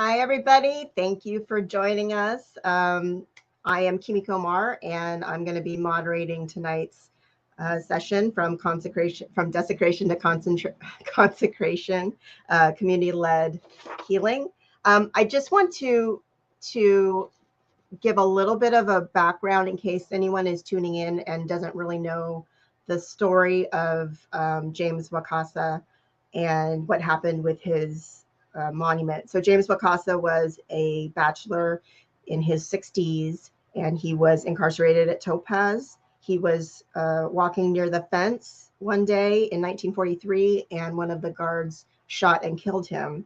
Hi, everybody. Thank you for joining us. I am Emiko Omori, and I'm going to be moderating tonight's session from desecration to consecration, community-led healing. I just want to give a little bit of a background in case anyone is tuning in and doesn't really know the story of James Wakasa and what happened with his monument. So James Wakasa was a bachelor in his 60s, and he was incarcerated at Topaz. He was walking near the fence one day in 1943, and one of the guards shot and killed him.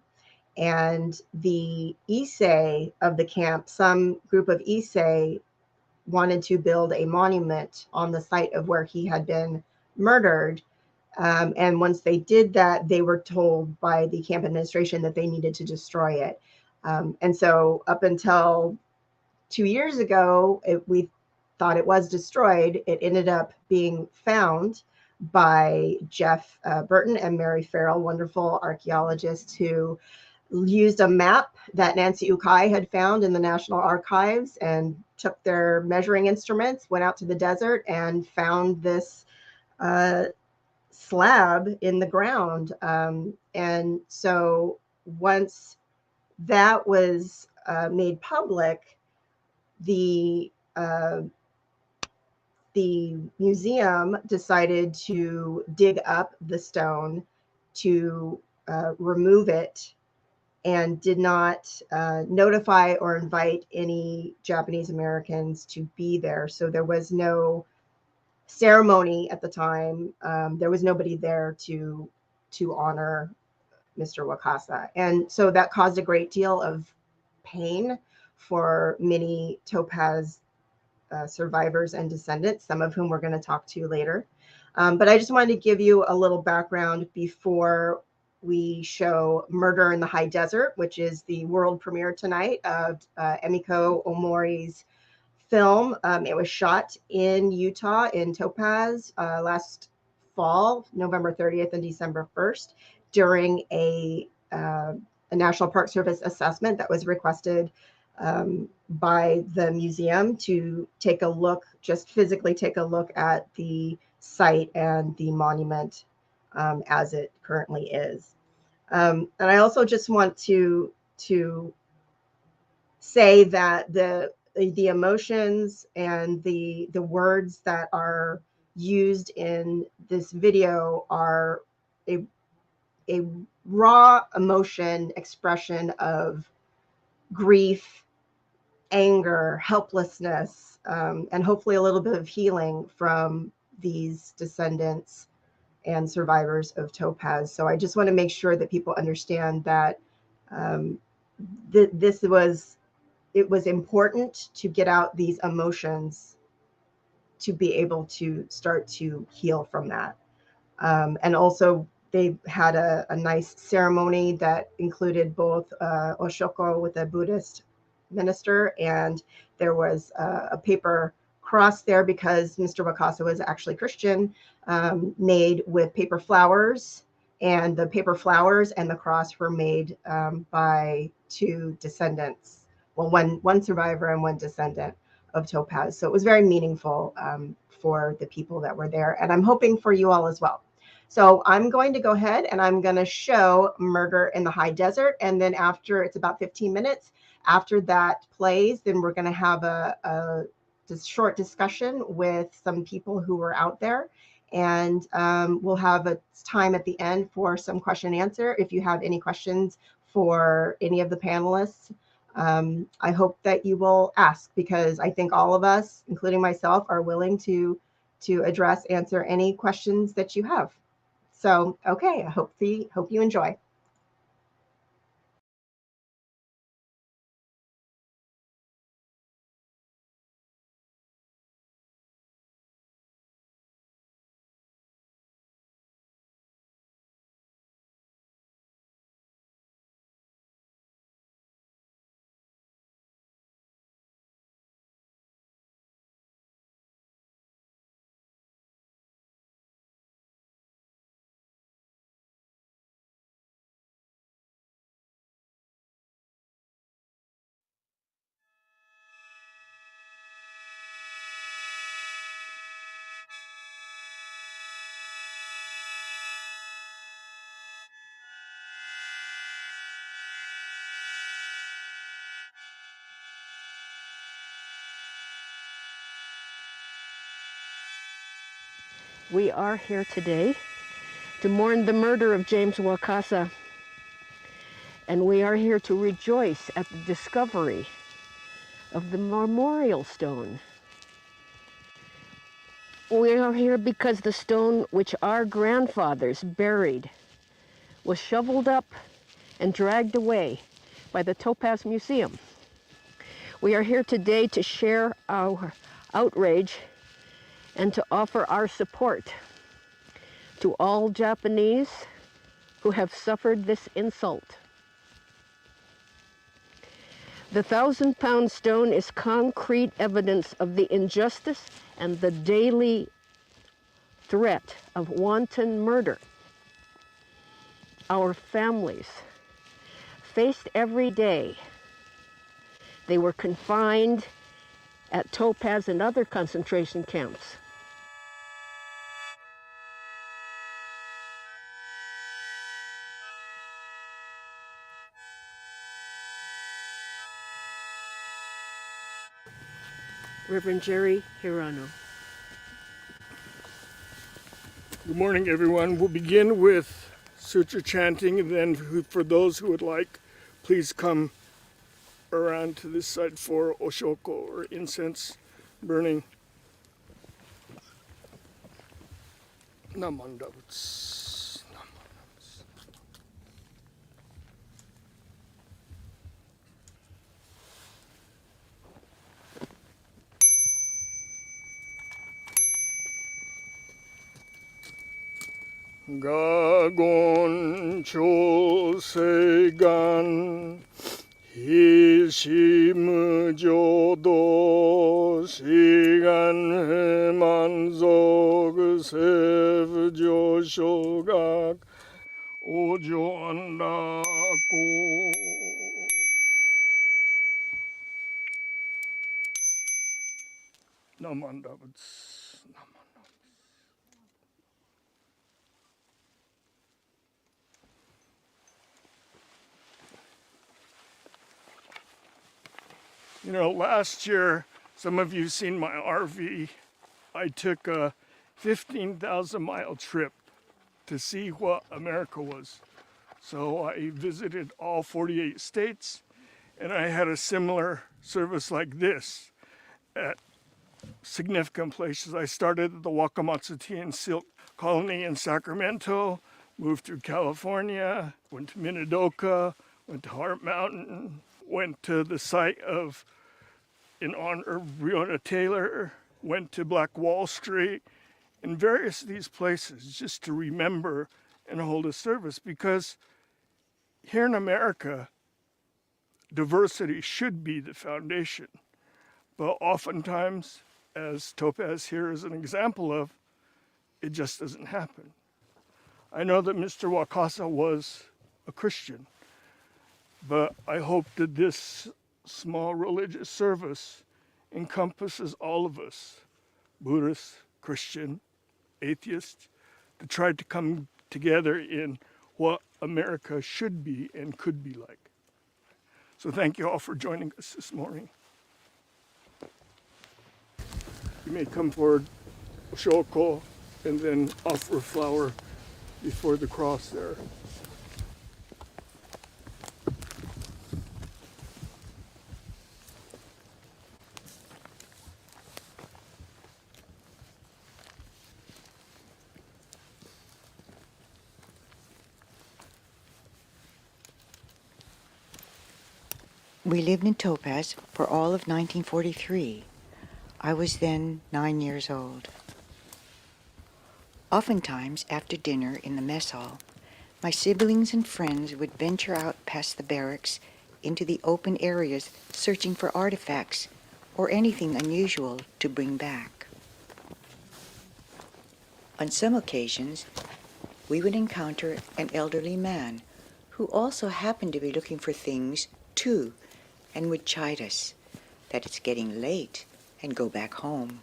And the Issei of the camp, some group of Issei, wanted to build a monument on the site of where he had been murdered. And once they did that, they were told by the camp administration that they needed to destroy it. And so up until 2 years ago, we thought it was destroyed. It ended up being found by Jeff Burton and Mary Farrell, wonderful archaeologists who used a map that Nancy Ukai had found in the National Archives and took their measuring instruments, went out to the desert and found this slab in the ground. And so once that was made public, the museum decided to dig up the stone to remove it, and did not notify or invite any Japanese Americans to be there. So there was no ceremony at the time. There was nobody there to honor Mr. Wakasa. And so that caused a great deal of pain for many Topaz survivors and descendants, some of whom we're going to talk to later. But I just wanted to give you a little background before we show Murder in the High Desert, which is the world premiere tonight of Emiko Omori's film. It was shot in Utah, in Topaz, last fall, November 30th and December 1st, during a National Park Service assessment that was requested by the museum to take a look, just physically take a look at the site and the monument as it currently is. And I also just want to say that the emotions and the words that are used in this video are a raw emotion expression of grief, anger, helplessness, and hopefully a little bit of healing from these descendants and survivors of Topaz. So I just want to make sure that people understand that it was important to get out these emotions to be able to start to heal from that. And also they had a nice ceremony that included both Oshoko with a Buddhist minister, and there was a paper cross there because Mr. Wakasa was actually Christian, made with paper flowers, and the paper flowers and the cross were made by two descendants. Well, one survivor and one descendant of Topaz. So it was very meaningful for the people that were there, and I'm hoping for you all as well. So I'm going to go ahead and I'm going to show Murder in the High Desert, and then after, it's about 15 minutes, after that plays, then we're going to have a short discussion with some people who were out there, and we'll have a time at the end for some question and answer. If you have any questions for any of the panelists, I hope that you will ask, because I think all of us, including myself, are willing to answer any questions that you have. So, okay, I hope you enjoy. We are here today to mourn the murder of James Wakasa, and we are here to rejoice at the discovery of the memorial stone. We are here because the stone which our grandfathers buried was shoveled up and dragged away by the Topaz Museum. We are here today to share our outrage and to offer our support to all Japanese who have suffered this insult. The 1,000-pound stone is concrete evidence of the injustice and the daily threat of wanton murder our families faced every day. They were confined at Topaz and other concentration camps. Reverend Jerry Hirano. Good morning, everyone. We'll begin with sutra chanting, and then for those who would like, please come around to this side for oshoko, or incense burning. Namandavats. Gagon chosegan hishimu jodo shigan manzog sev joshogak ojo andako. Namandavats. You know, last year, some of you seen my RV. I took a 15,000-mile trip to see what America was. So I visited all 48 states, and I had a similar service like this at significant places. I started at the Wakamatsu Tea and Silk Colony in Sacramento, moved through California, went to Minidoka, went to Heart Mountain, went to the site of, in honor of Breonna Taylor, went to Black Wall Street, and various of these places just to remember and hold a service, because here in America, diversity should be the foundation. But oftentimes, as Topaz here is an example of, it just doesn't happen. I know that Mr. Wakasa was a Christian, but I hope that this small religious service encompasses all of us, Buddhist, Christian, atheist, to try to come together in what America should be and could be like. So thank you all for joining us this morning. You may come forward, shoko, and then offer a flower before the cross there. We lived in Topaz for all of 1943. I was then 9 years old. Oftentimes, after dinner in the mess hall, my siblings and friends would venture out past the barracks into the open areas searching for artifacts or anything unusual to bring back. On some occasions, we would encounter an elderly man who also happened to be looking for things too, and would chide us that it's getting late and go back home.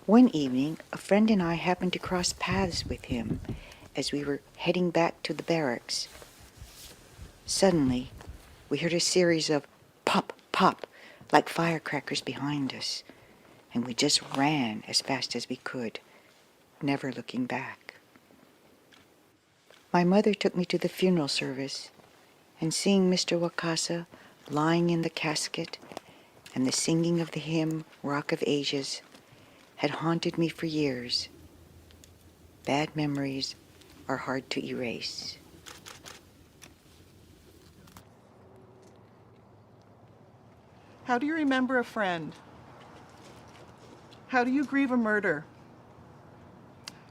One evening, a friend and I happened to cross paths with him as we were heading back to the barracks. Suddenly, we heard a series of pop, pop, like firecrackers behind us, and we just ran as fast as we could never looking back. My mother took me to the funeral service, and seeing Mr. Wakasa lying in the casket and the singing of the hymn Rock of Ages had haunted me for years. Bad memories are hard to erase. How do you remember a friend? How do you grieve a murder?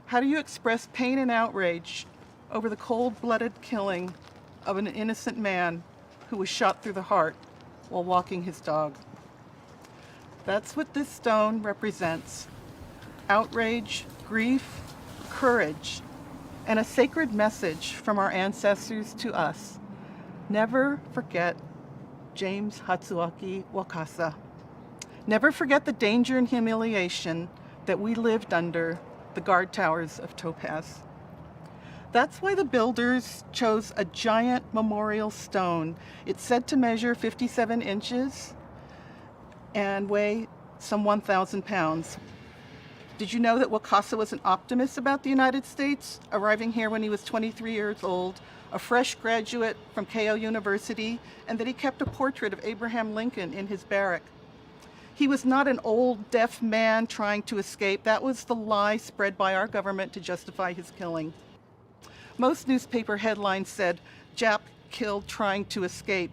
How do you express pain and outrage over the cold-blooded killing of an innocent man who was shot through the heart while walking his dog? That's what this stone represents. Outrage, grief, courage, and a sacred message from our ancestors to us. Never forget James Wakasa. Never forget the danger and humiliation that we lived under the guard towers of Topaz. That's why the builders chose a giant memorial stone. It's said to measure 57 inches and weigh some 1,000 pounds. Did you know that Wakasa was an optimist about the United States, arriving here when he was 23 years old, a fresh graduate from Keio University, and that he kept a portrait of Abraham Lincoln in his barrack? He was not an old, deaf man trying to escape. That was the lie spread by our government to justify his killing. Most newspaper headlines said, "Jap killed trying to escape."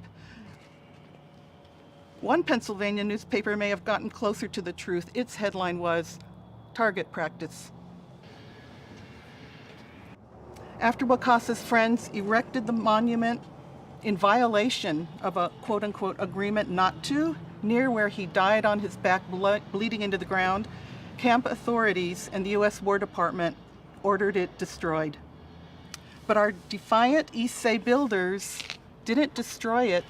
One Pennsylvania newspaper may have gotten closer to the truth. Its headline was, "Target Practice." After Wakasa's friends erected the monument in violation of a quote-unquote agreement not to, near where he died on his back bleeding into the ground, camp authorities and the U.S. War Department ordered it destroyed. But our defiant Issei builders didn't destroy it,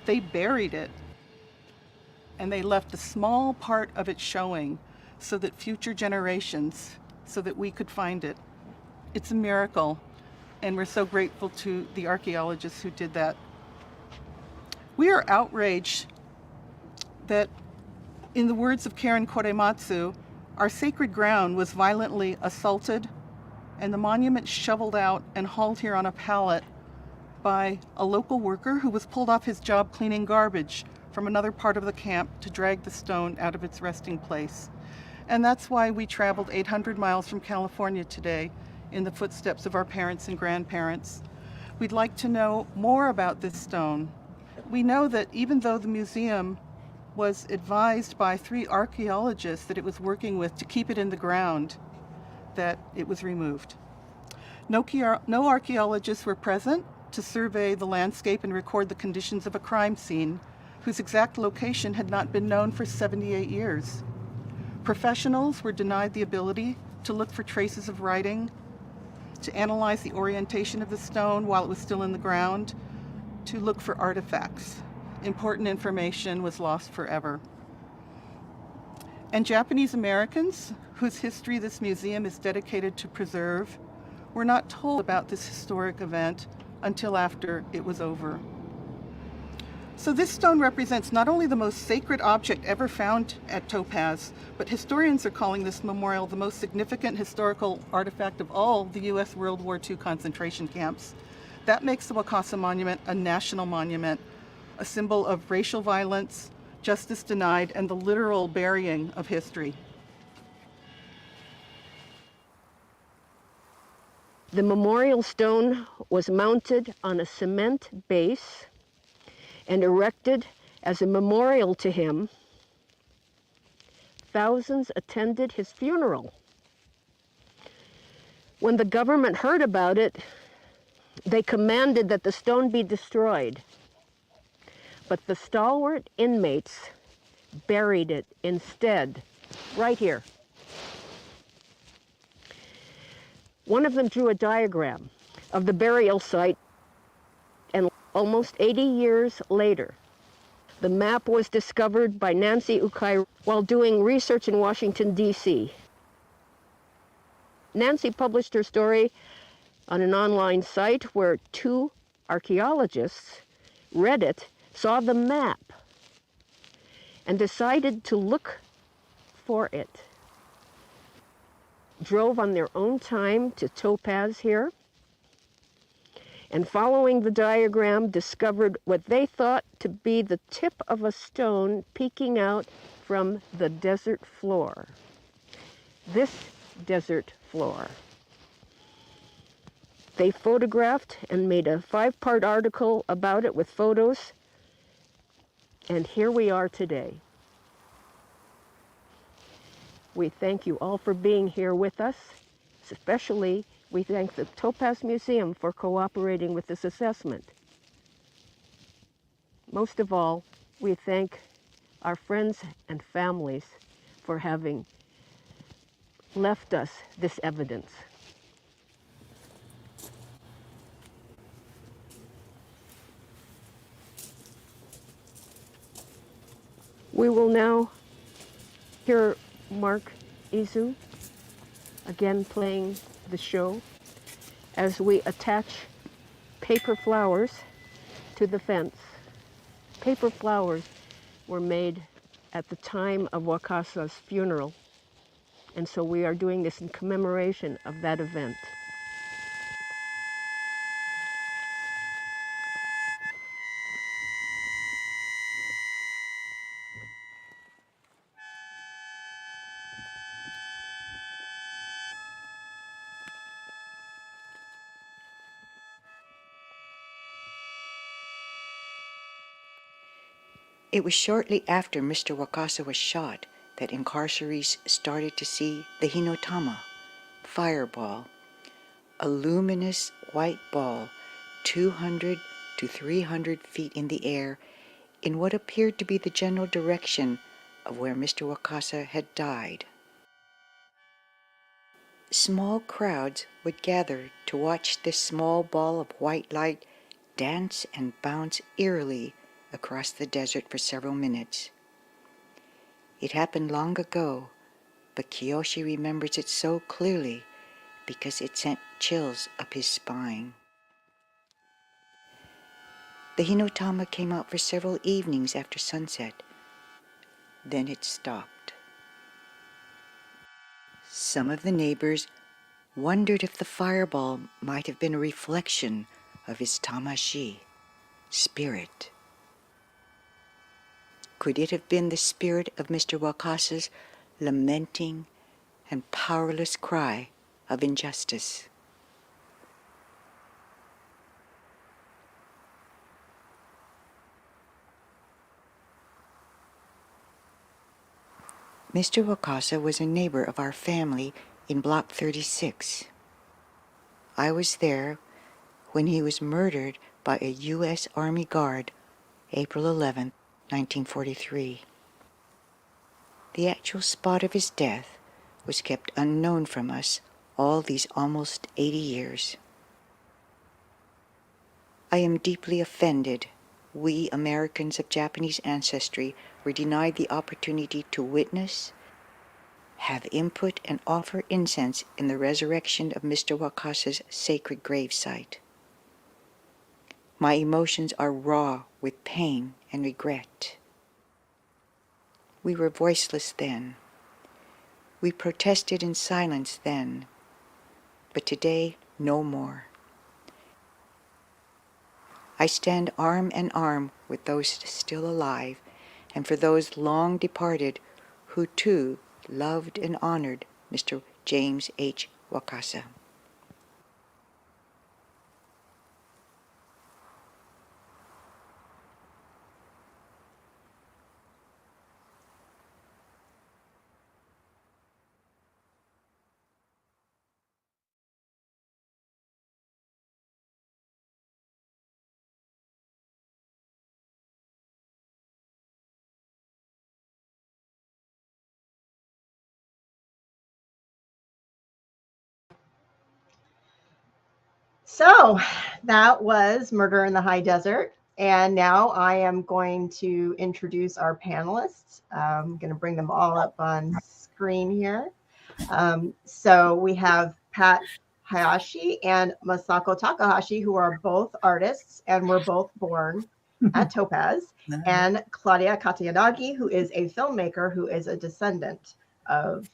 they buried it. And they left a small part of it showing so that future generations, so that we could find it. It's a miracle, and we're so grateful to the archaeologists who did that. We are outraged that, in the words of Karen Korematsu, our sacred ground was violently assaulted and the monument shoveled out and hauled here on a pallet by a local worker who was pulled off his job cleaning garbage from another part of the camp to drag the stone out of its resting place. And that's why we traveled 800 miles from California today in the footsteps of our parents and grandparents. We'd like to know more about this stone. We know that even though the museum was advised by 3 archaeologists that it was working with to keep it in the ground, that it was removed. No archaeologists were present to survey the landscape and record the conditions of a crime scene whose exact location had not been known for 78 years. Professionals were denied the ability to look for traces of writing, to analyze the orientation of the stone while it was still in the ground, to look for artifacts. Important information was lost forever. And Japanese Americans, whose history this museum is dedicated to preserve, were not told about this historic event until after it was over. So this stone represents not only the most sacred object ever found at Topaz, but historians are calling this memorial the most significant historical artifact of all the U.S. World War II concentration camps. That makes the Wakasa Monument a national monument, a symbol of racial violence, justice denied, and the literal burying of history. The memorial stone was mounted on a cement base and erected as a memorial to him. Thousands attended his funeral. When the government heard about it, they commanded that the stone be destroyed. But the stalwart inmates buried it instead, right here. One of them drew a diagram of the burial site, and almost 80 years later, the map was discovered by Nancy Ukai while doing research in Washington, D.C. Nancy published her story on an online site where 2 archaeologists read it, saw the map, and decided to look for it. drove on their own time to Topaz here, and following the diagram, discovered what they thought to be the tip of a stone peeking out from the desert floor. This desert floor. They photographed and made a 5-part article about it with photos, and here we are today. We thank you all for being here with us. Especially, we thank the Topaz Museum for cooperating with this assessment. Most of all, we thank our friends and families for having left us this evidence. We will now hear Mark Izu again playing the show as we attach paper flowers to the fence. Paper flowers were made at the time of Wakasa's funeral, and so we are doing this in commemoration of that event. It was shortly after Mr. Wakasa was shot that incarcerees started to see the Hinotama, fireball, a luminous white ball 200 to 300 feet in the air in what appeared to be the general direction of where Mr. Wakasa had died. Small crowds would gather to watch this small ball of white light dance and bounce eerily across the desert for several minutes. It happened long ago, but Kiyoshi remembers it so clearly because it sent chills up his spine. The Hinotama came out for several evenings after sunset. Then it stopped. Some of the neighbors wondered if the fireball might have been a reflection of his tamashi, spirit. Could it have been the spirit of Mr. Wakasa's lamenting and powerless cry of injustice? Mr. Wakasa was a neighbor of our family in Block 36. I was there when he was murdered by a U.S. Army Guard, April 11, 1943. The actual spot of his death was kept unknown from us all these almost 80 years. I am deeply offended. We Americans of Japanese ancestry were denied the opportunity to witness, have input, and offer incense in the resurrection of Mr. Wakasa's sacred gravesite. My emotions are raw with pain and regret. We were voiceless then. We protested in silence then, but today no more. I stand arm in arm with those still alive and for those long departed who too loved and honored Mr. James H. Wakasa. So that was Murder in the High Desert. And now I am going to introduce our panelists. I'm going to bring them all up on screen here. So we have Pat Hayashi and Masako Takahashi, who are both artists and were both born at Topaz, and Claudia Katayanagi, who is a filmmaker who is a descendant of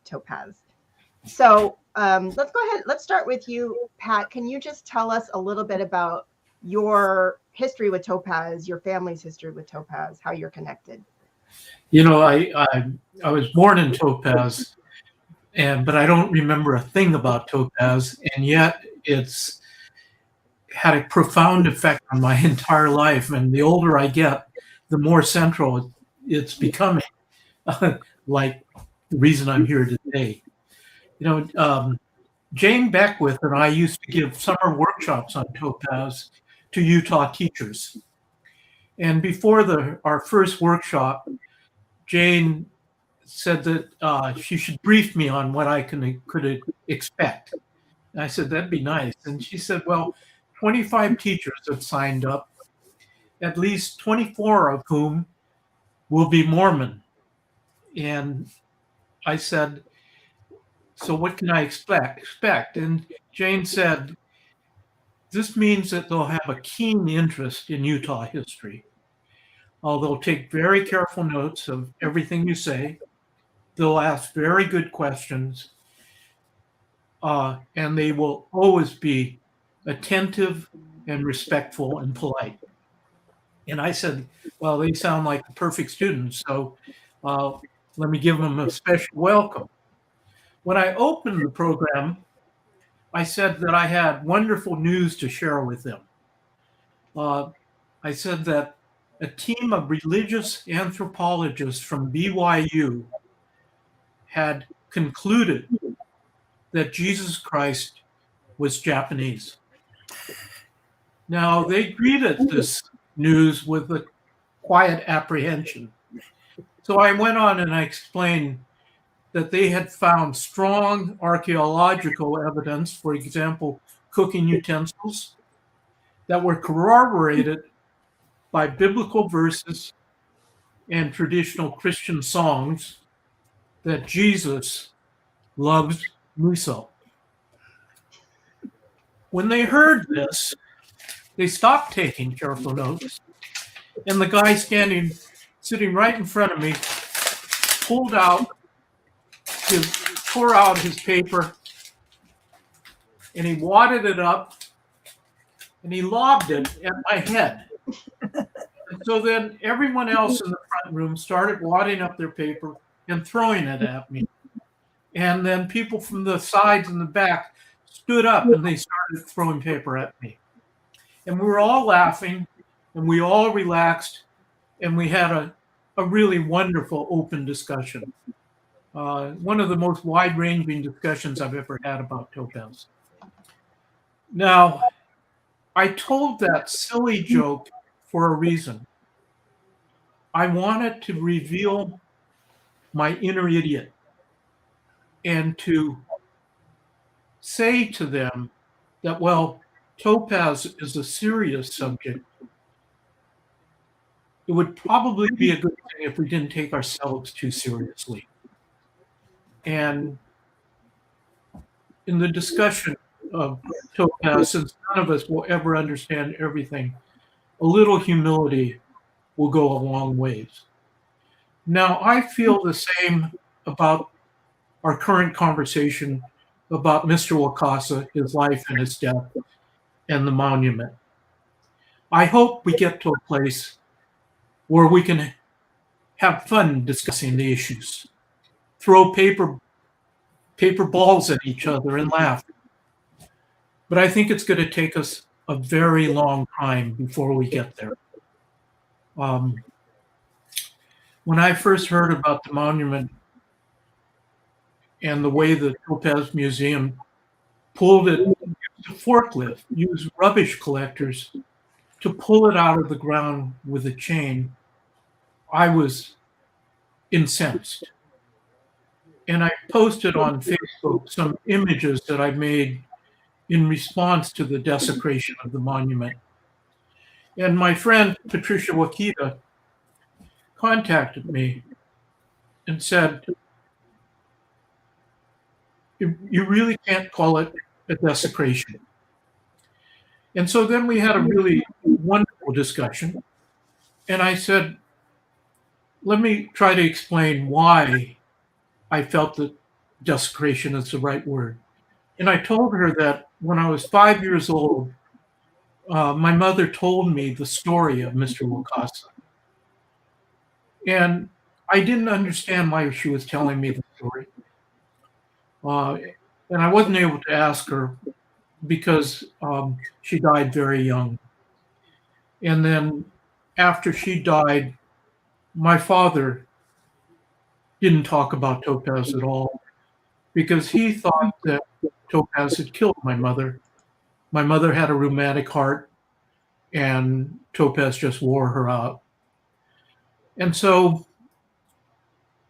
Topaz. So let's go ahead. Let's start with you, Pat. Can you just tell us a little bit about your history with Topaz, your family's history with Topaz, how you're connected? You know, I was born in Topaz, but I don't remember a thing about Topaz, and yet it's had a profound effect on my entire life. And the older I get, the more central it's becoming. Like the reason I'm here today. You know, Jane Beckwith and I used to give summer workshops on Topaz to Utah teachers. And before our first workshop, Jane said that she should brief me on what I could expect. And I said, that'd be nice. And she said, well, 25 teachers have signed up, at least 24 of whom will be Mormon. And I said, so what can I expect? And Jane said, this means that they'll have a keen interest in Utah history. They'll take very careful notes of everything you say. They'll ask very good questions. And they will always be attentive and respectful and polite. And I said, well, they sound like the perfect students. So let me give them a special welcome. When I opened the program, I said that I had wonderful news to share with them. I said that a team of religious anthropologists from BYU had concluded that Jesus Christ was Japanese. Now, they greeted this news with a quiet apprehension. So I went on and I explained that they had found strong archaeological evidence, for example, cooking utensils, that were corroborated by biblical verses and traditional Christian songs that Jesus loves miso. When they heard this, they stopped taking careful notes, and the guy sitting right in front of me, tore out his paper, and he wadded it up, and he lobbed it at my head. And so then everyone else in the front room started wadding up their paper and throwing it at me. And then people from the sides and the back stood up and they started throwing paper at me. And we were all laughing and we all relaxed and we had a really wonderful open discussion. One of the most wide-ranging discussions I've ever had about Topaz. Now, I told that silly joke for a reason. I wanted to reveal my inner idiot and to say to them that, well, Topaz is a serious subject. It would probably be a good thing if we didn't take ourselves too seriously. And in the discussion of Topaz, since none of us will ever understand everything, a little humility will go a long ways. Now, I feel the same about our current conversation about Mr. Wakasa, his life and his death, and the monument. I hope we get to a place where we can have fun discussing the issues, throw paper balls at each other and laugh. But I think it's going to take us a very long time before we get there. When I first heard about the monument and the way the Topaz Museum pulled it, used a forklift, used rubbish collectors to pull it out of the ground with a chain, I was incensed. And I posted on Facebook some images that I made in response to the desecration of the monument. And my friend, Patricia Wakita, contacted me and said, you really can't call it a desecration. And so then we had a really wonderful discussion. And I said, let me try to explain why I felt that desecration is the right word. And I told her that when I was 5 years old, my mother told me the story of Mr. Wakasa. And I didn't understand why she was telling me the story. And I wasn't able to ask her because she died very young. And then after she died, my father didn't talk about Topaz at all because he thought that Topaz had killed my mother. My mother had a rheumatic heart, and Topaz just wore her out. And so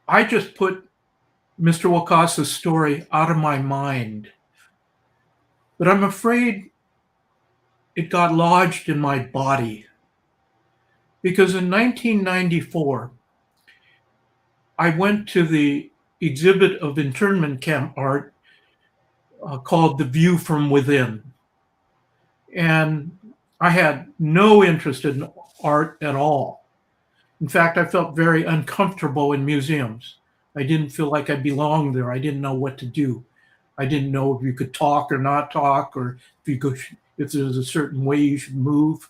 I just put Mr. Wakasa's story out of my mind. But I'm afraid it got lodged in my body because in 1994, I went to the exhibit of internment camp art called The View from Within. And I had no interest in art at all. In fact, I felt very uncomfortable in museums. I didn't feel like I belonged there. I didn't know what to do. I didn't know if you could talk or not talk, or if there was a certain way you should move.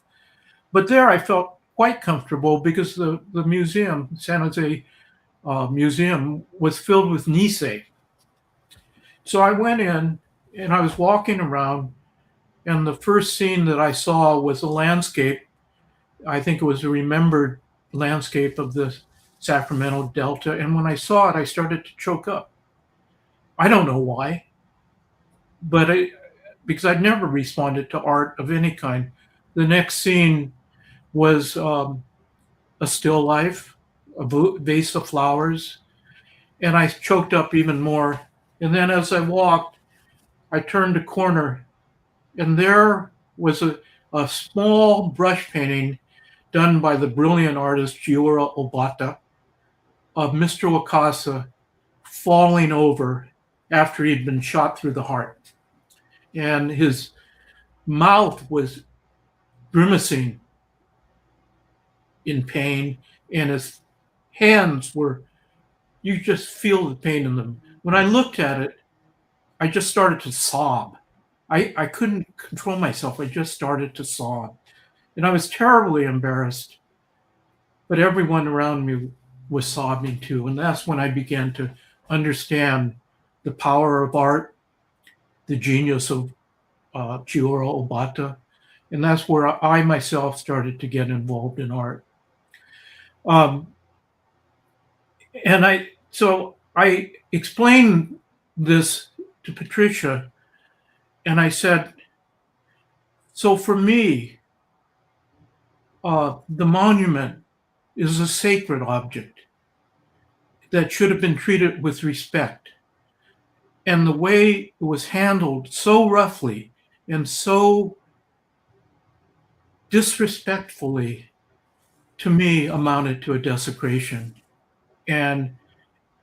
But there I felt quite comfortable because the museum, San Jose Museum, was filled with Nisei. So I went in and I was walking around, and the first scene that I saw was a landscape. I think it was a remembered landscape of the Sacramento Delta. And when I saw it, I started to choke up. I don't know why, but because I'd never responded to art of any kind. The next scene was a still life, a vase of flowers, and I choked up even more. And then as I walked, I turned a corner, and there was a small brush painting done by the brilliant artist Giora Obata of Mr. Wakasa falling over after he'd been shot through the heart. And his mouth was grimacing in pain, and his hands were, you just feel the pain in them. When I looked at it, I just started to sob. I couldn't control myself. I just started to sob. And I was terribly embarrassed. But everyone around me was sobbing too. And that's when I began to understand the power of art, the genius of Giora Obata. And that's where I myself started to get involved in art. So I explained this to Patricia, and I said, so for me, the monument is a sacred object that should have been treated with respect. And the way it was handled so roughly and so disrespectfully, to me, amounted to a desecration. And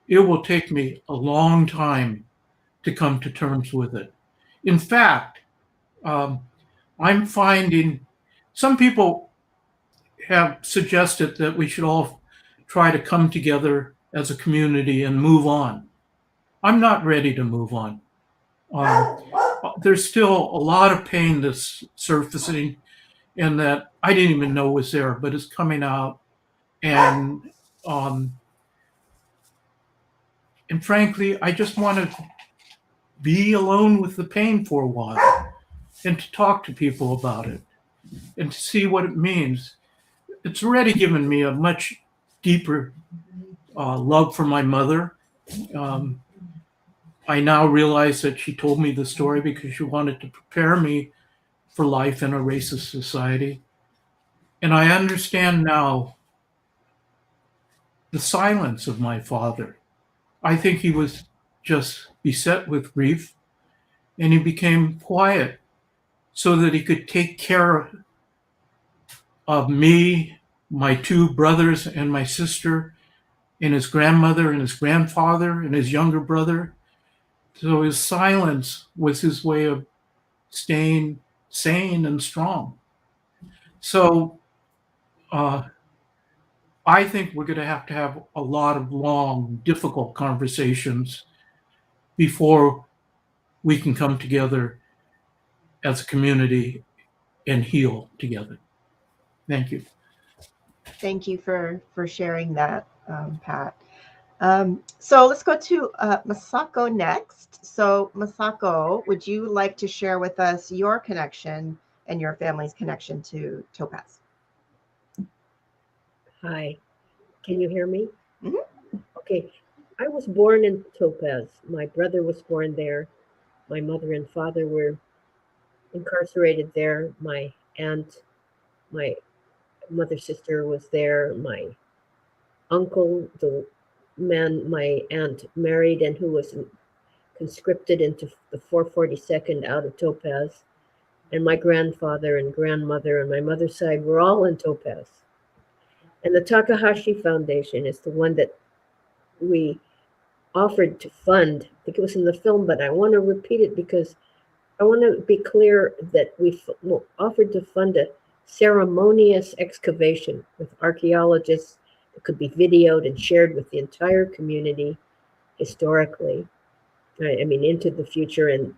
it will take me a long time to come to terms with it. In fact, I'm finding some people have suggested that we should all try to come together as a community and move on. I'm not ready to move on. There's still a lot of pain that's surfacing and that I didn't even know was there, but it's coming out. And frankly, I just want to be alone with the pain for a while and to talk to people about it and to see what it means. It's already given me a much deeper love for my mother. I now realize that she told me the story because she wanted to prepare me for life in a racist society. And I understand now the silence of my father. I think he was just beset with grief, and he became quiet so that he could take care of me, my two brothers and my sister, and his grandmother and his grandfather and his younger brother. So his silence was his way of staying sane and strong. So I think we're going to have a lot of long, difficult conversations before we can come together as a community and heal together. Thank you. Thank you for sharing that, Pat. So let's go to Masako next. So Masako, would you like to share with us your connection and your family's connection to Topaz? Hi, can you hear me? Mhm. Okay, I was born in Topaz. My brother was born there. My mother and father were incarcerated there. My aunt, my mother's sister was there. My uncle, the man my aunt married and who was conscripted into the 442nd out of Topaz, and my grandfather and grandmother on my mother's side were all in Topaz. And the Takahashi Foundation is the one that we offered to fund. I think it was in the film, but I want to repeat it because I want to be clear that we offered to fund a ceremonious excavation with archaeologists that could be videoed and shared with the entire community historically. I mean, into the future, and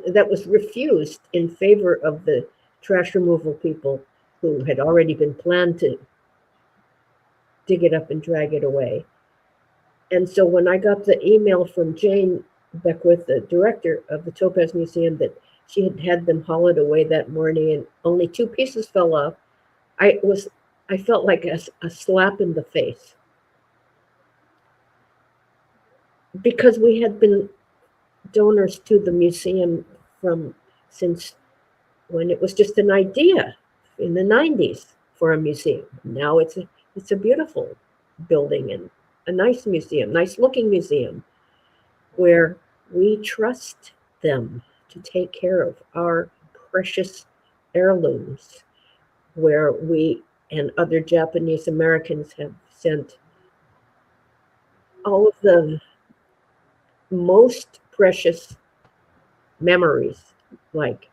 that was refused in favor of the trash removal people who had already been planned to dig it up and drag it away. And so when I got the email from Jane Beckwith, the director of the Topaz Museum, that she had had them haul it away that morning and only 2 pieces fell off, I felt like a slap in the face. Because we had been donors to the museum since when it was just an idea in the 90s for a museum. Now it's a beautiful building and a nice museum, nice looking museum, where we trust them to take care of our precious heirlooms, where we and other Japanese Americans have sent all of the most precious memories, like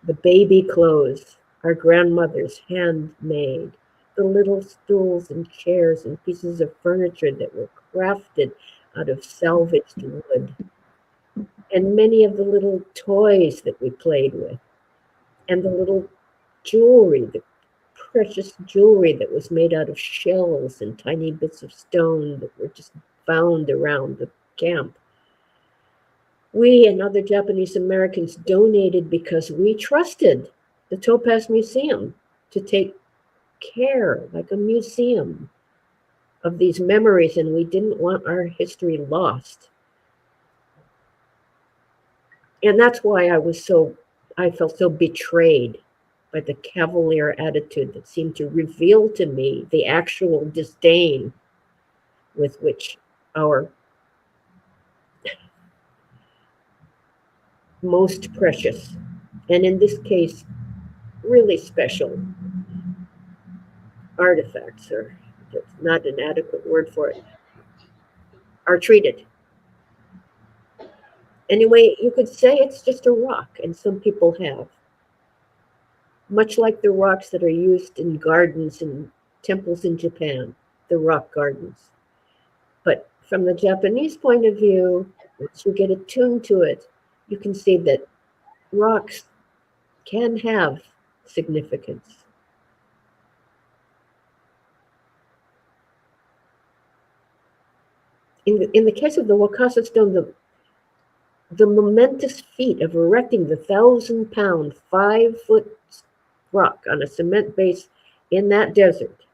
the baby clothes our grandmothers handmade, the little stools and chairs and pieces of furniture that were crafted out of salvaged wood, and many of the little toys that we played with, and the little jewelry, the precious jewelry that was made out of shells and tiny bits of stone that were just found around the camp. We and other Japanese Americans donated because we trusted the Topaz Museum to take care, like a museum, of these memories, and we didn't want our history lost. And that's why I felt so betrayed by the cavalier attitude that seemed to reveal to me the actual disdain with which our most precious, and in this case, really special artifacts, or that's not an adequate word for it, are treated. Anyway, you could say it's just a rock, and some people have. Much like the rocks that are used in gardens and temples in Japan, the rock gardens. But from the Japanese point of view, once you get attuned to it, you can see that rocks can have significance. In the case of the Wakasa stone, the momentous feat of erecting the 1,000-pound, 5-foot rock on a cement base in that desert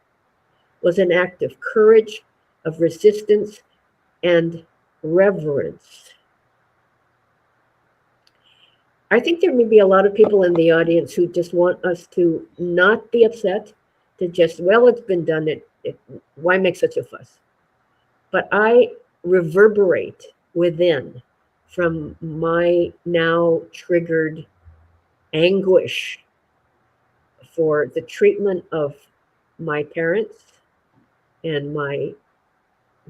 was an act of courage, of resistance, and reverence. I think there may be a lot of people in the audience who just want us to not be upset, to just, well, it's been done, why make such a fuss? But I reverberate within from my now triggered anguish for the treatment of my parents and my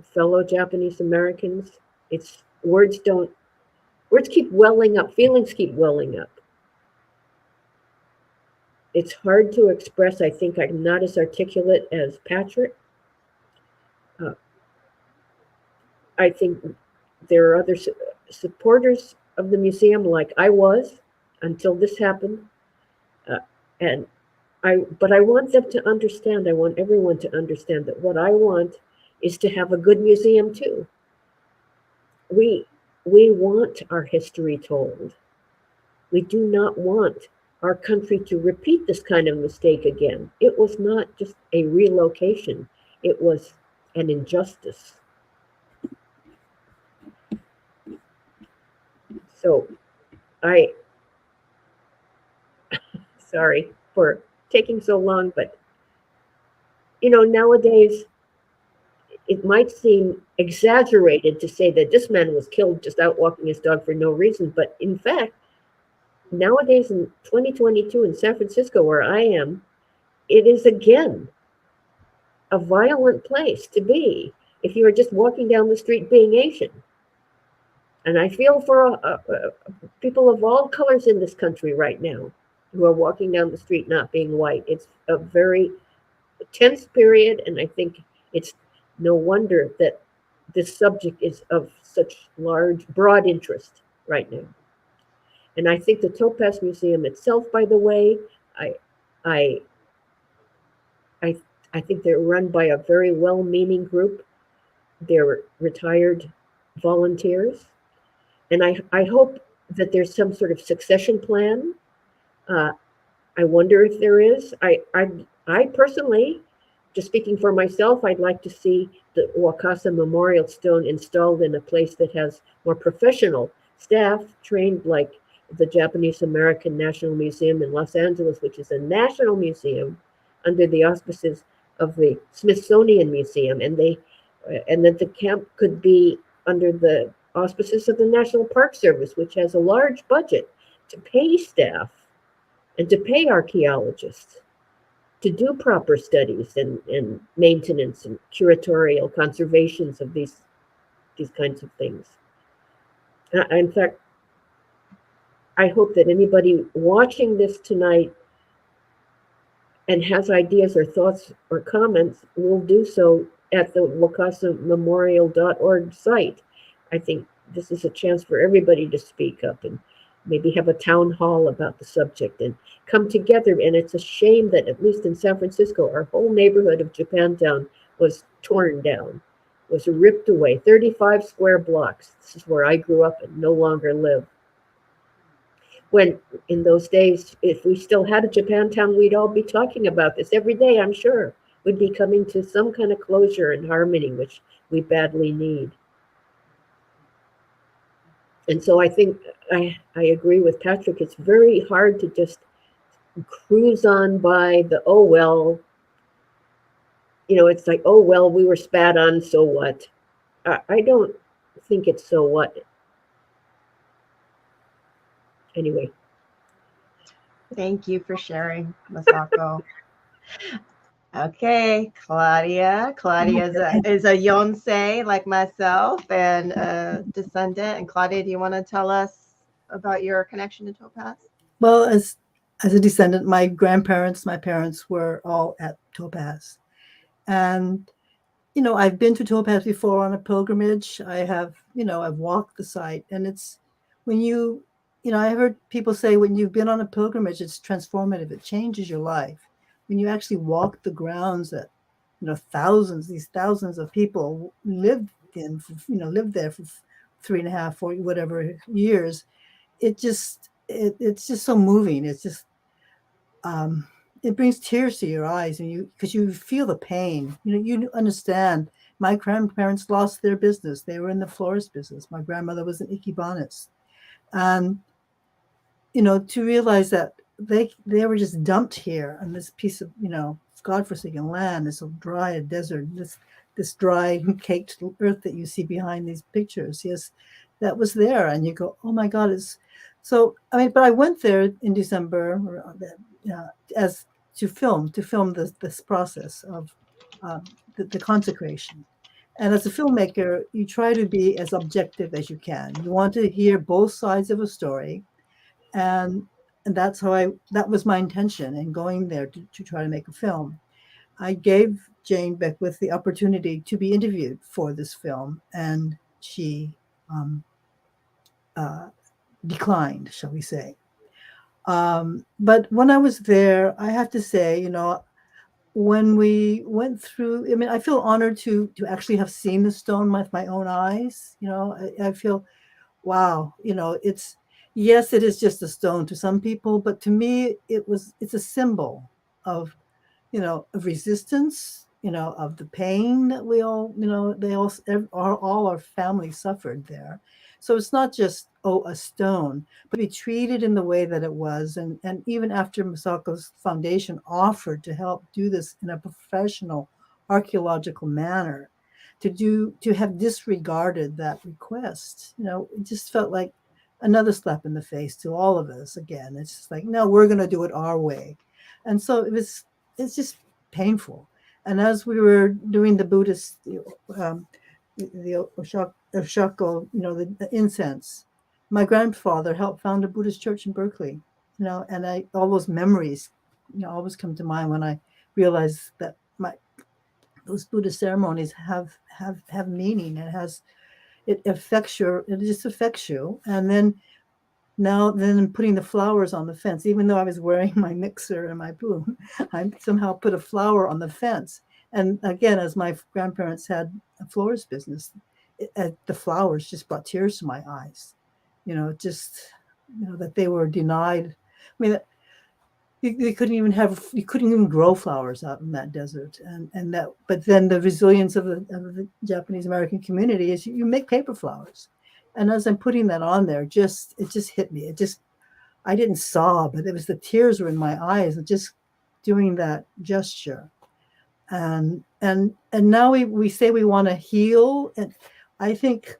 fellow Japanese Americans. Words keep welling up, feelings keep welling up. It's hard to express. I think I'm not as articulate as Patrick. I think there are other supporters of the museum, like I was until this happened, and but I want them to understand. I want everyone to understand that what I want is to have a good museum too. We want our history told. We do not want our country to repeat this kind of mistake again. It was not just a relocation, it was an injustice. So I, sorry for taking so long, but nowadays it might seem exaggerated to say that this man was killed just out walking his dog for no reason, but in fact, nowadays in 2022 in San Francisco, where I am, it is again a violent place to be if you are just walking down the street being Asian. And I feel for people of all colors in this country right now who are walking down the street not being white. It's a very tense period, and I think it's no wonder that this subject is of such broad interest right now. And I think the Topaz Museum itself, by the way, I think they're run by a very well-meaning group. They're retired volunteers. And I hope that there's some sort of succession plan. I wonder if there is. I personally, just speaking for myself, I'd like to see the Wakasa Memorial Stone installed in a place that has more professional staff trained, like the Japanese American National Museum in Los Angeles, which is a national museum under the auspices of the Smithsonian Museum, and that the camp could be under the auspices of the National Park Service, which has a large budget to pay staff and to pay archaeologists to do proper studies and maintenance and curatorial conservations of these kinds of things. In fact, I hope that anybody watching this tonight and has ideas or thoughts or comments will do so at the wakasamemorial.org site. I think this is a chance for everybody to speak up and maybe have a town hall about the subject and come together. And it's a shame that, at least in San Francisco, our whole neighborhood of Japantown was torn down, was ripped away, 35 square blocks. This is where I grew up and no longer live. When in those days, if we still had a Japantown, we'd all be talking about this every day, I'm sure. We'd be coming to some kind of closure and harmony, which we badly need. And so I think I agree with Patrick. It's very hard to just cruise on by the, oh, well, it's like, oh, well, we were spat on, so what? I don't think it's so what. Anyway. Thank you for sharing, Masako. Okay, Claudia. Claudia is a Yonsei like myself and a descendant. And Claudia, do you want to tell us about your connection to Topaz? Well, as a descendant, my parents were all at Topaz. And, I've been to Topaz before on a pilgrimage. I have, I've walked the site. And it's when I heard people say when you've been on a pilgrimage, it's transformative. It changes your life. When you actually walk the grounds that, these thousands of people lived there for 3.5, 4, whatever years, it's just so moving. It's just, it brings tears to your eyes, and because you feel the pain. You understand. My grandparents lost their business. They were in the florist business. My grandmother was an ikibanist. And, to realize that they were just dumped here on this piece of, godforsaken land, this dry desert, this dry caked earth that you see behind these pictures. Yes, that was there. And you go, oh my God, but I went there in December as to film this process of the consecration. And as a filmmaker, you try to be as objective as you can. You want to hear both sides of a story. And that's that was my intention in going there to try to make a film. I gave Jane Beckwith the opportunity to be interviewed for this film, and she um, declined, shall we say. But when I was there, I have to say, when we went through, I mean, I feel honored to actually have seen the stone with my own eyes. I feel, wow, yes, it is just a stone to some people, but to me, it's a symbol of, of resistance, of the pain that we all, they all our family suffered there. So it's not just, a stone, but be treated in the way that it was. And even after Masako's foundation offered to help do this in a professional archaeological manner, to have disregarded that request, it just felt like another slap in the face to all of us. Again, it's just like, no, we're going to do it our way. And so it's just painful. And as we were doing the Buddhist, the Oshako, the incense, my grandfather helped found a Buddhist church in Berkeley, and all those memories, always come to mind when I realize that those Buddhist ceremonies have meaning. It just affects you. And then putting the flowers on the fence, even though I was wearing my mixer and my boom, I somehow put a flower on the fence. And again, as my grandparents had a florist business, the flowers just brought tears to my eyes. That they were denied. I mean, you couldn't even grow flowers out in that desert. But then the resilience of the Japanese American community is you make paper flowers. And as I'm putting that on there, it just hit me. I didn't sob, but it was the tears were in my eyes and just doing that gesture. And now we say we want to heal. And I think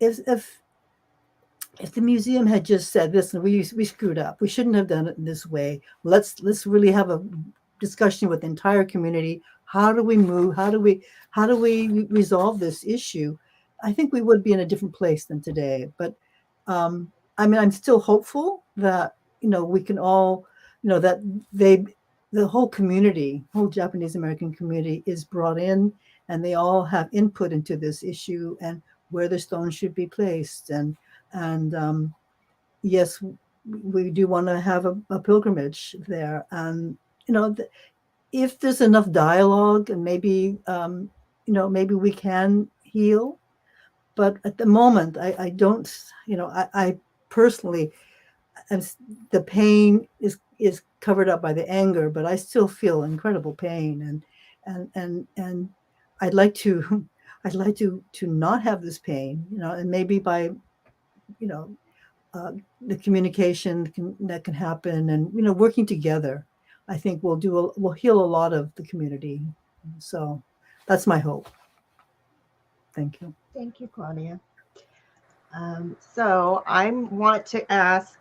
if the museum had just said, listen, we screwed up. We shouldn't have done it in this way. Let's really have a discussion with the entire community. How do we move? How do we resolve this issue? I think we would be in a different place than today. But I'm still hopeful that we can all, that the whole community, whole Japanese American community, is brought in, and they all have input into this issue and where the stone should be placed. And yes, we do want to have a pilgrimage there. And if there's enough dialogue, and maybe maybe we can heal. But at the moment, I don't, I personally, the pain is covered up by the anger, but I still feel incredible pain. And I'd like to not have this pain, and maybe by, the communication that can happen, and, working together, I think we'll heal a lot of the community. So that's my hope. Thank you. Thank you, Claudia. So I want to ask,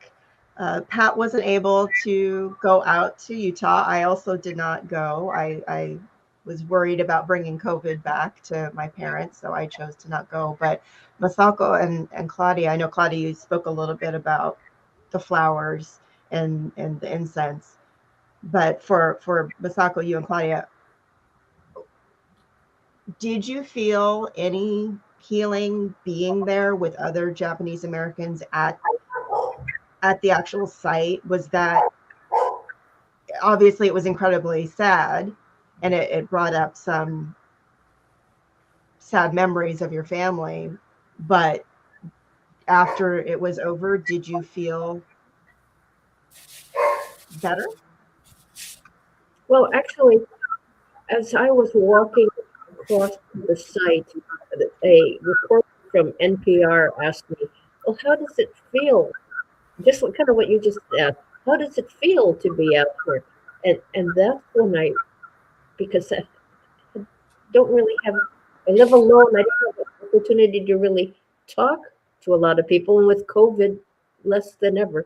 Pat wasn't able to go out to Utah. I also did not go. I was worried about bringing COVID back to my parents, so I chose to not go. But Masako and Claudia, I know, Claudia, you spoke a little bit about the flowers and the incense. But for Masako, you and Claudia, did you feel any healing being there with other Japanese Americans at the actual site? Was that, obviously it was incredibly sad, and it brought up some sad memories of your family, but after it was over, did you feel better? Well, actually, as I was walking across the site, a reporter from NPR asked me, well, how does it feel? Just kind of what you just said. How does it feel to be out here? And that's when because I don't really I live alone. I don't have the opportunity to really talk to a lot of people. And with COVID, less than ever.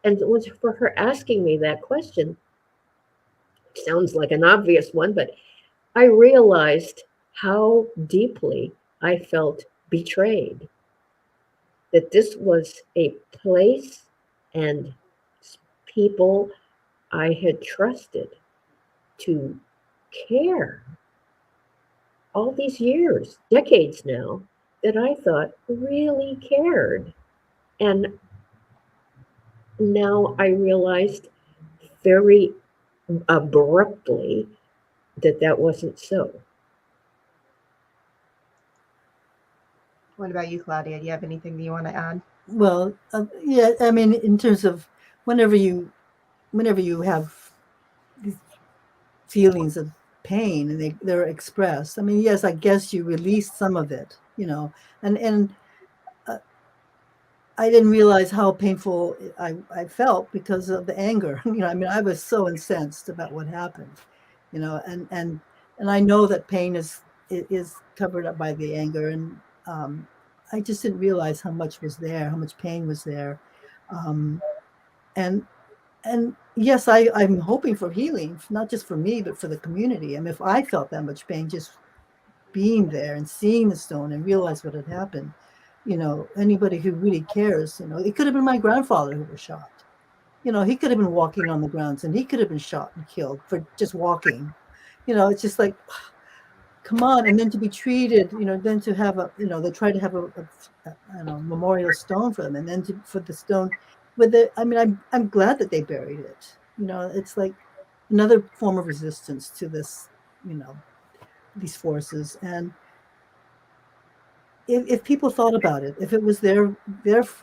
And it was for her asking me that question. It sounds like an obvious one, but I realized how deeply I felt betrayed. That this was a place and people I had trusted to care all these years, decades now, that I thought really cared. And now I realized very abruptly that that wasn't so. What about you, Claudia? Do you have anything that you want to add? Well, yeah, I mean, in terms of whenever you have these feelings of pain and they're expressed, I mean, yes, I guess you release some of it, and I didn't realize how painful I felt because of the anger. I mean, I was so incensed about what happened, and I know that pain is covered up by the anger, and I just didn't realize how much was there, how much pain was there, and yes, I'm hoping for healing, not just for me, but for the community. I mean, if I felt that much pain, just being there and seeing the stone and realize what had happened, anybody who really cares, it could have been my grandfather who was shot. He could have been walking on the grounds and he could have been shot and killed for just walking. It's just like, come on. And then to be treated, then to have they try to have a memorial stone for them, and then for the stone with it. I mean, I'm glad that they buried it. It's like another form of resistance to this, these forces. And if people thought about it, if it was their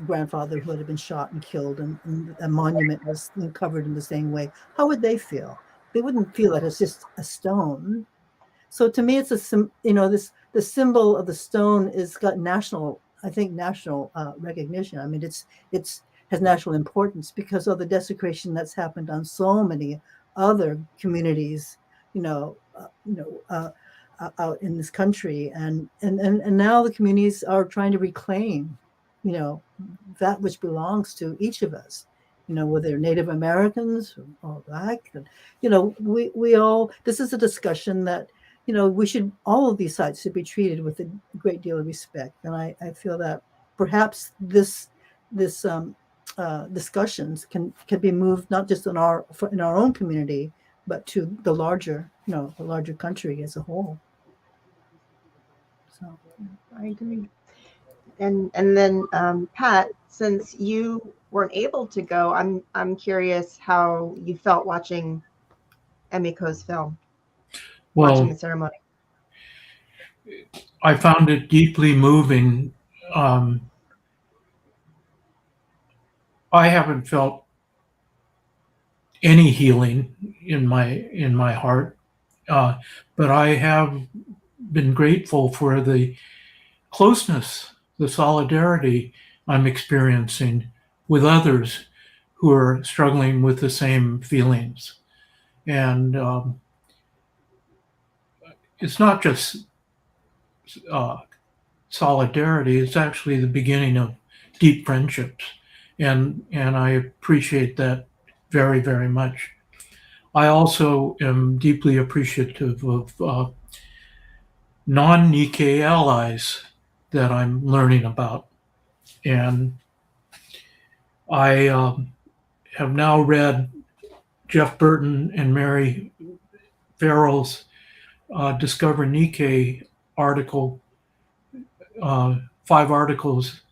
grandfather who had been shot and killed, and a monument was covered in the same way, how would they feel? They wouldn't feel it as just a stone. So to me, it's the symbol of the stone is got national recognition. I mean, it's has national importance because of the desecration that's happened on so many other communities, out in this country, and now the communities are trying to reclaim, that which belongs to each of us, whether Native Americans or Black, and we all. This is a discussion that we should, all of these sites should be treated with a great deal of respect, and I feel that perhaps this discussions can be moved not just in our own community, but to the larger country as a whole. So I agree. And then Pat, since you weren't able to go, I'm curious how you felt watching Emiko's film, watching the ceremony. I found it deeply moving. I haven't felt any healing in my heart, but I have been grateful for the closeness, the solidarity I'm experiencing with others who are struggling with the same feelings. And it's not just solidarity, it's actually the beginning of deep friendships. And I appreciate that very, very much. I also am deeply appreciative of non-Nikkei allies that I'm learning about. And I have now read Jeff Burton and Mary Farrell's Discover Nikkei article, 5 articles,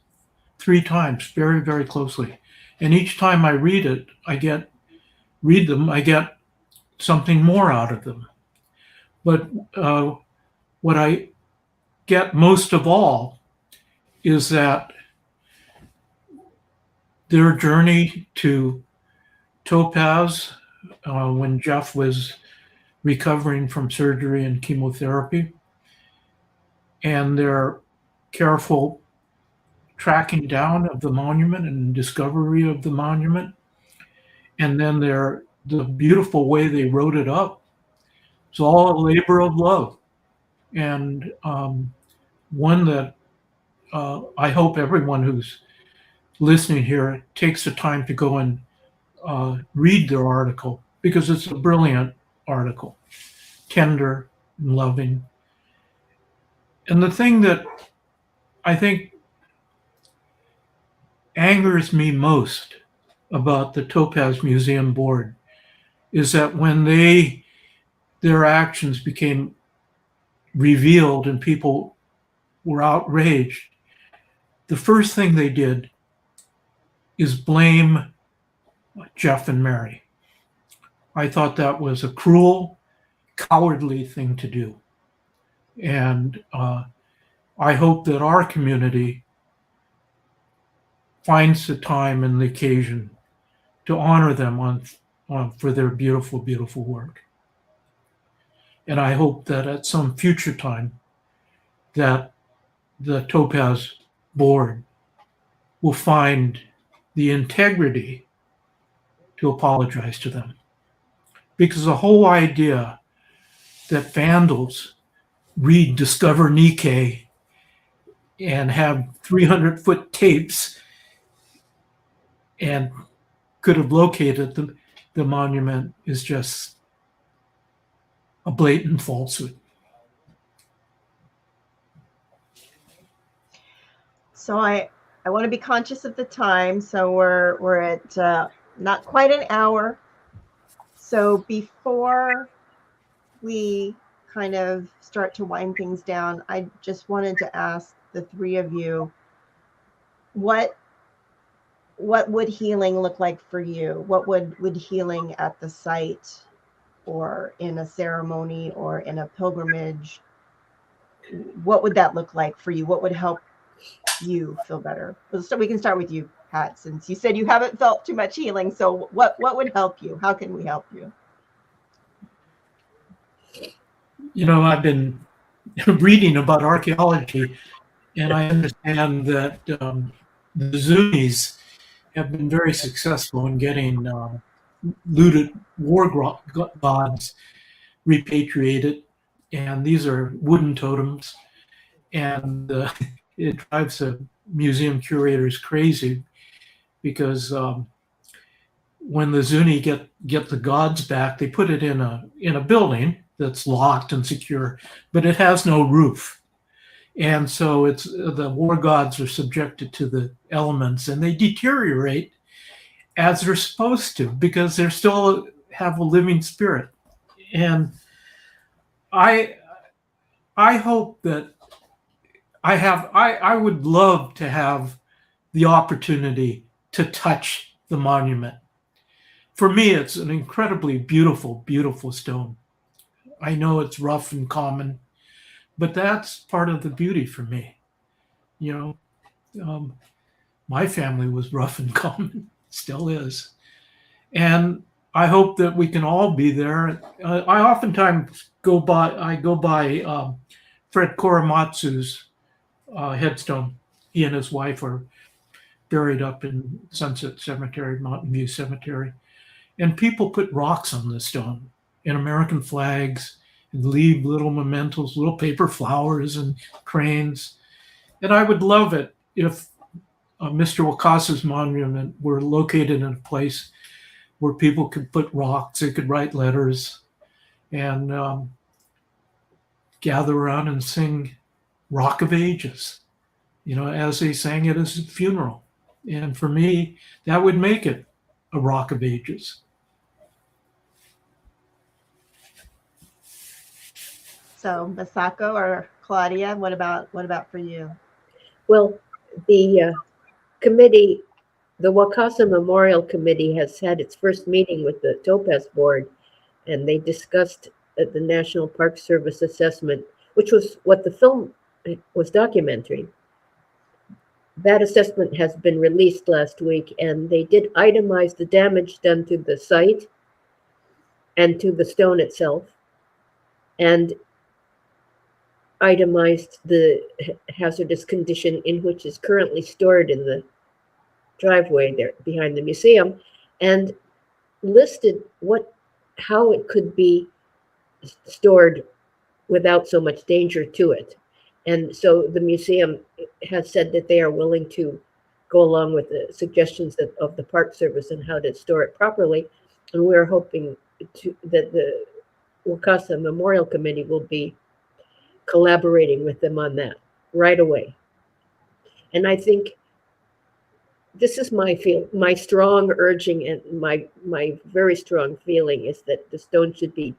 3 times, very, very closely. And each time I read them, I get something more out of them. But what I get most of all is that their journey to Topaz, when Jeff was recovering from surgery and chemotherapy, and their careful tracking down of the monument and discovery of the monument, and then the beautiful way they wrote it up. It's all a labor of love, and one that I hope everyone who's listening here takes the time to go and read their article, because it's a brilliant article, tender and loving. And the thing that I think angers me most about the Topaz Museum Board is that when their actions became revealed and people were outraged, the first thing they did is blame Jeff and Mary. I thought that was a cruel, cowardly thing to do. And I hope that our community finds the time and the occasion to honor them for their beautiful, beautiful work. And I hope that at some future time that the Topaz board will find the integrity to apologize to them. Because the whole idea that vandals read Discover Nikkei and have 300-foot tapes and could have located the monument is just a blatant falsehood. So I want to be conscious of the time. So we're at not quite an hour. So before we kind of start to wind things down, I just wanted to ask the three of you, what would healing look like for you? What would healing at the site or in a ceremony or in a pilgrimage, what would that look like for you? What would help you feel better? So we can start with you, Pat, since you said you haven't felt too much healing. So what would help you? How can we help you? You know, I've been reading about archaeology, and I understand that the Zunis have been very successful in getting looted war gods repatriated, and these are wooden totems, and it drives the museum curators crazy because when the Zuni get the gods back, they put it in a building that's locked and secure, but it has no roof. And so it's the war gods are subjected to the elements, and they deteriorate as they're supposed to because they're still have a living spirit. And I hope that I would love to have the opportunity to touch the monument. For me, it's an incredibly beautiful, beautiful stone. I know it's rough and common, but that's part of the beauty for me. You know, my family was rough and common, still is. And I hope that we can all be there. I oftentimes go by Fred Korematsu's headstone. He and his wife are buried up in Sunset Cemetery, Mountain View Cemetery. And people put rocks on the stone and American flags and leave little mementos, little paper flowers and cranes. And I would love it if Mr. Wakasa's monument were located in a place where people could put rocks, they could write letters, and gather around and sing Rock of Ages, you know, as they sang at his funeral. And for me, that would make it a Rock of Ages. So Masako or Claudia, what about for you? Well, the committee, the Wakasa Memorial Committee has had its first meeting with the Topaz Board, and they discussed the National Park Service assessment, which was what the film was documenting. That assessment has been released last week, and they did itemize the damage done to the site and to the stone itself, and itemized the hazardous condition in which is currently stored in the driveway there behind the museum, and listed how it could be stored without so much danger to it. And so the museum has said that they are willing to go along with the suggestions of the Park Service on how to store it properly. And we're hoping that the Wakasa Memorial Committee will be collaborating with them on that right away. And I think this is my strong urging, and my very strong feeling is that the stone should be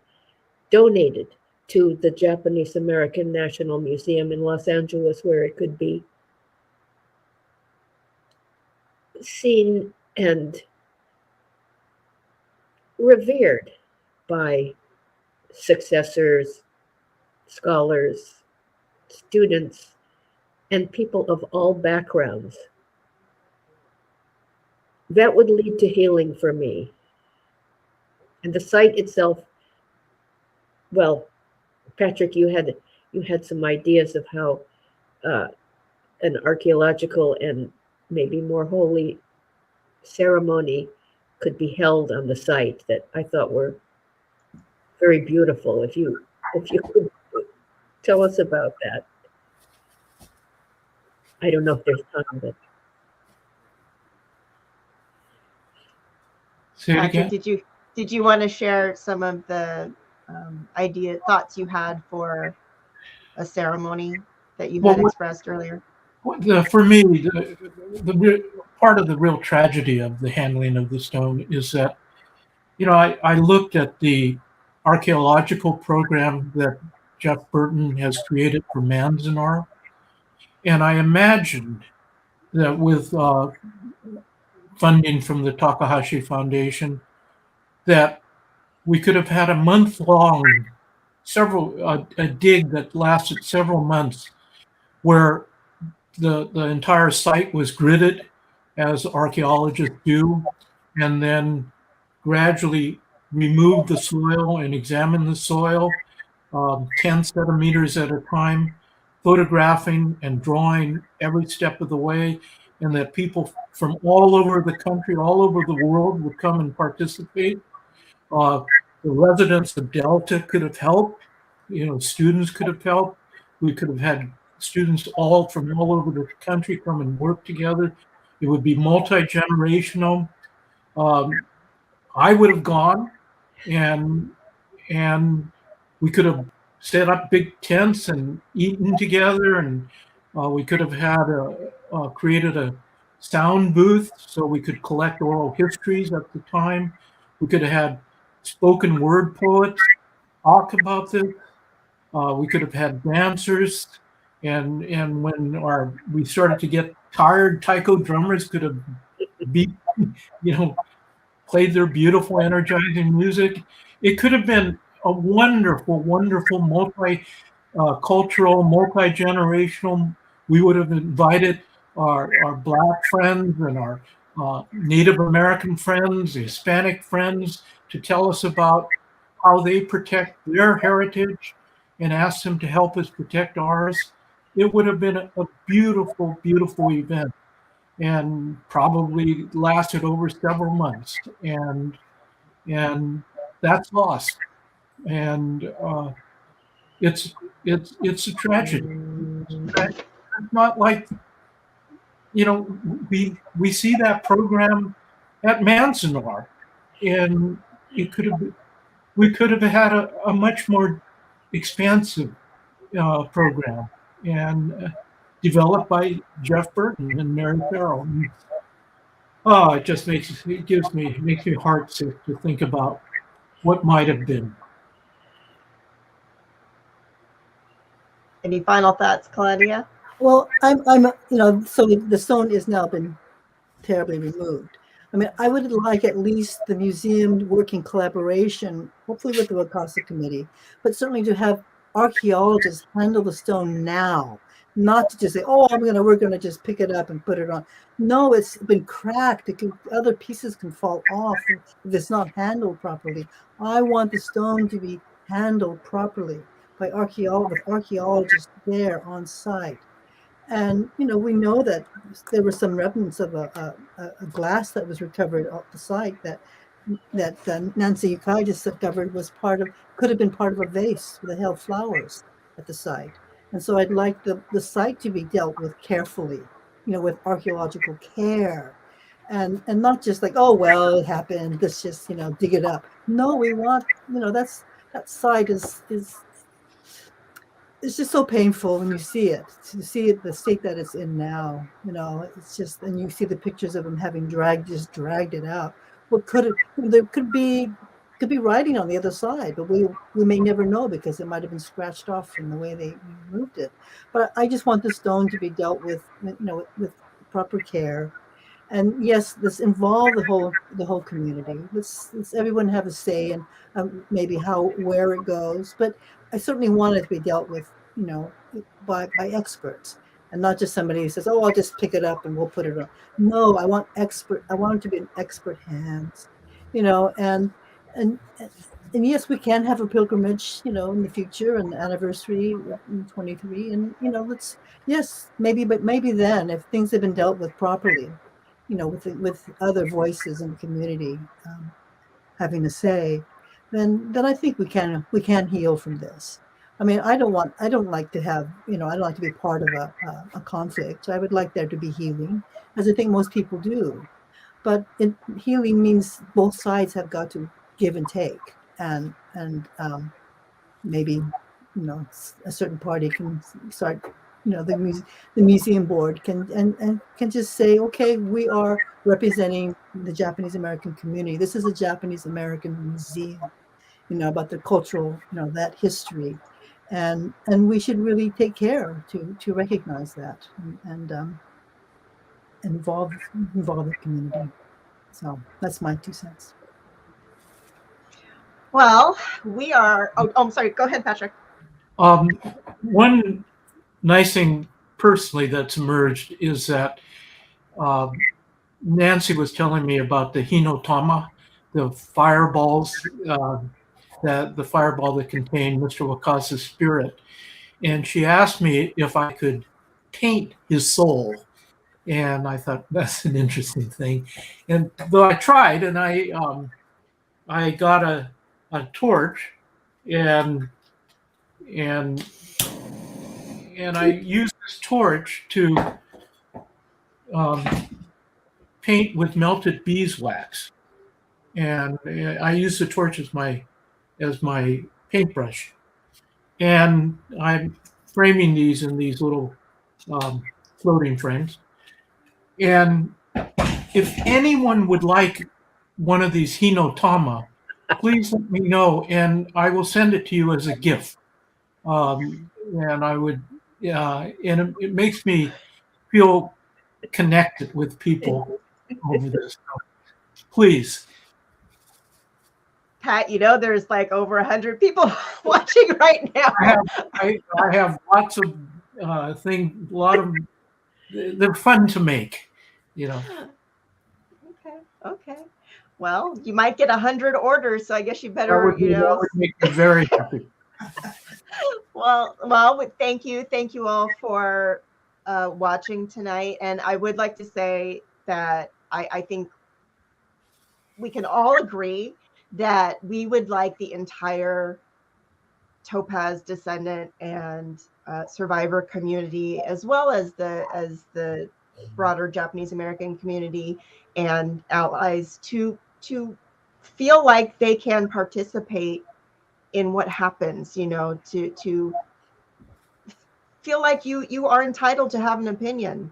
donated to the Japanese American National Museum in Los Angeles, where it could be seen and revered by successors, scholars, students, and people of all backgrounds. That would lead to healing for me. And the site itself, well, Patrick, you had some ideas of how an archaeological and maybe more holy ceremony could be held on the site that I thought were very beautiful. If you could tell us about that. I don't know if there's time, but Say it Patrick, again. did you want to share some of the thoughts you had for a ceremony that you had expressed earlier? For me, part of the real tragedy of the handling of the stone is that, I looked at the archaeological program that Jeff Burton has created for Manzanar, and I imagined that with funding from the Takahashi Foundation, that we could have had a month-long, a dig that lasted several months, where the entire site was gridded, as archaeologists do, and then gradually remove the soil and examine the soil 10 centimeters at a time, photographing and drawing every step of the way, and that people from all over the country, all over the world would come and participate. The residents of Delta could have helped, students could have helped. We could have had students from all over the country come and work together. It would be multi-generational. I would have gone, and we could have set up big tents and eaten together, and we could have had created a sound booth so we could collect oral histories at the time. We could have had spoken word poets talk about this. We could have had dancers, and when we started to get tired, taiko drummers could have beat, played their beautiful, energizing music. It could have been a wonderful, wonderful multi-cultural, multi-generational. We would have invited our Black friends and our Native American friends, Hispanic friends, to tell us about how they protect their heritage and ask them to help us protect ours. It would have been a beautiful, beautiful event, and probably lasted over several months, and that's lost, and it's a tragedy. It's not like, we see that program at Manzanar, and we could have had a much more expansive program, and developed by Jeff Burton and Mary Farrell. Oh, makes me heartsick to think about what might have been. Any final thoughts, Claudia? Well, so the stone has now been terribly removed. I mean, I would like at least the museum work in collaboration, hopefully with the Wakasa committee, but certainly to have archaeologists handle the stone now, not to just say, "Oh, we're gonna just pick it up and put it on." No, it's been cracked. Other pieces can fall off if it's not handled properly. I want the stone to be handled properly by archaeologists there on site. And we know that there were some remnants of a glass that was recovered off the site that Nancy Yukai discovered could have been part of a vase that held flowers at the site. And so I'd like the site to be dealt with carefully, with archaeological care, and not just like, oh well, it happened, let's just dig it up. No, we want that site is it's just so painful when you see it, the state that it's in now. It's just, and you see the pictures of them having dragged it out. There could be could be riding on the other side, but we may never know because it might have been scratched off from the way they moved it. But I just want the stone to be dealt with, with proper care. And yes, let's involve the whole community. Let's everyone have a say in maybe where it goes. But I certainly want it to be dealt with, by experts, and not just somebody who says, "Oh, I'll just pick it up and we'll put it on." No, I want it to be in expert hands, and and yes, we can have a pilgrimage, in the future, and the anniversary in 23, and yes, maybe, but maybe then, if things have been dealt with properly, with other voices in the community having a say, then I think we can heal from this. I mean, I don't like to have, I don't like to be part of a conflict. I would like there to be healing, as I think most people do. But healing means both sides have got to give and take, and maybe a certain party can start, the museum board can just say, okay, we are representing the Japanese American community. This is a Japanese American museum, about the cultural, that history, and we should really take care to recognize that and involve the community. So that's my 2 cents. Well, we are. Oh, I'm sorry. Go ahead, Patrick. One nice thing personally that's emerged is that Nancy was telling me about the Hinotama, the fireballs, the fireball that contained Mr. Wakasa's spirit. And she asked me if I could paint his soul. And I thought that's an interesting thing. And though I tried, and I got a torch, and I used this torch to paint with melted beeswax, and I used the torch as my paintbrush, and I'm framing these in these little floating frames. And if anyone would like one of these Hinotama, please let me know, and I will send it to you as a gift. And I would, and it makes me feel connected with people over this. So please. Pat, there's like over 100 people watching right now. I have lots of things, a lot of, they're fun to make, Okay. Well, you might get 100 orders, so I guess you better, That would make me very happy. Well, thank you all for watching tonight. And I would like to say that I think we can all agree that we would like the entire Topaz descendant and survivor community, as well as the broader Japanese American community and allies, to feel like they can participate in what happens, to feel like you are entitled to have an opinion.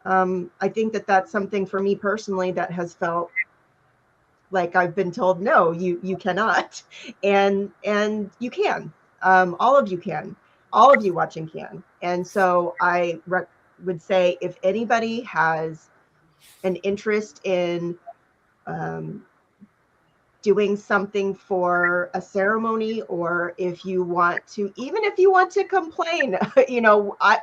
I think that's something for me personally that has felt like I've been told, no, you cannot, and you can. All of you can. All of you watching can. And so I would say, if anybody has an interest in doing something for a ceremony, or if you want to, even if you want to complain,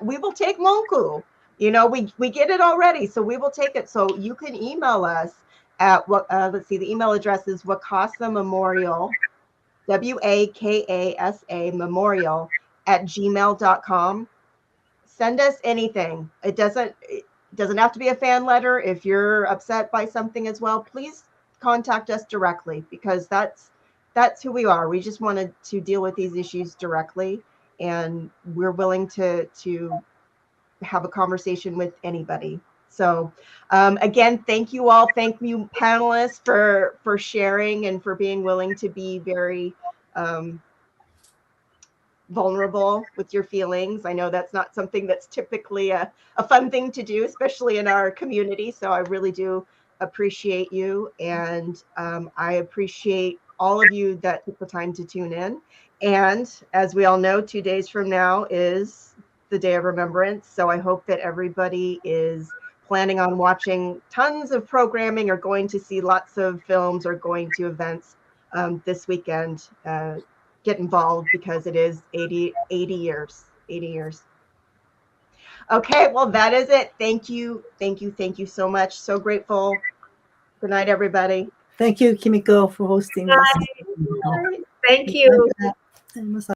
we will take monku. We get it already, so we will take it. So you can email us at let's see, the email address is Wakasa Memorial, WAKASA Memorial @gmail.com. Send us anything. It doesn't have to be a fan letter. If you're upset by something as well, please contact us directly, because that's who we are. We just wanted to deal with these issues directly, and we're willing to have a conversation with anybody. So again, thank you all. Thank you, panelists, for sharing and for being willing to be very vulnerable with your feelings. I know that's not something that's typically a fun thing to do, especially in our community. So I really do appreciate you, and I appreciate all of you that took the time to tune in. And as we all know, 2 days from now is the Day of Remembrance. So I hope that everybody is planning on watching tons of programming or going to see lots of films or going to events this weekend. Get involved because it is 80 years. Okay, well, that is it. Thank you so much. So grateful. Good night, everybody. Thank you, Kimiko, for hosting this. Thank you.